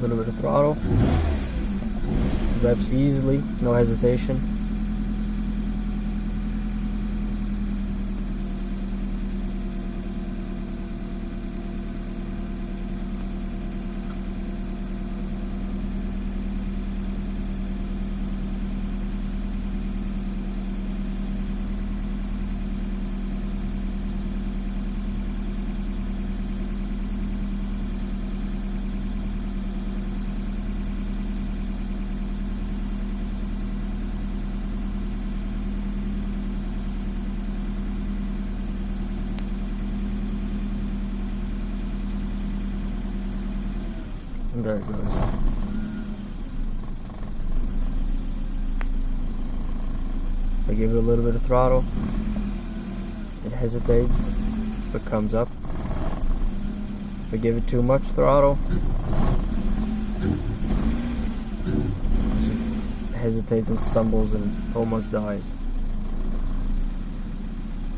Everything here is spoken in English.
A little bit of throttle. Revs easily, no hesitation. And there it goes. If I give it a little bit of throttle, it hesitates, but comes up. If I give it too much throttle, it just hesitates and stumbles and almost dies.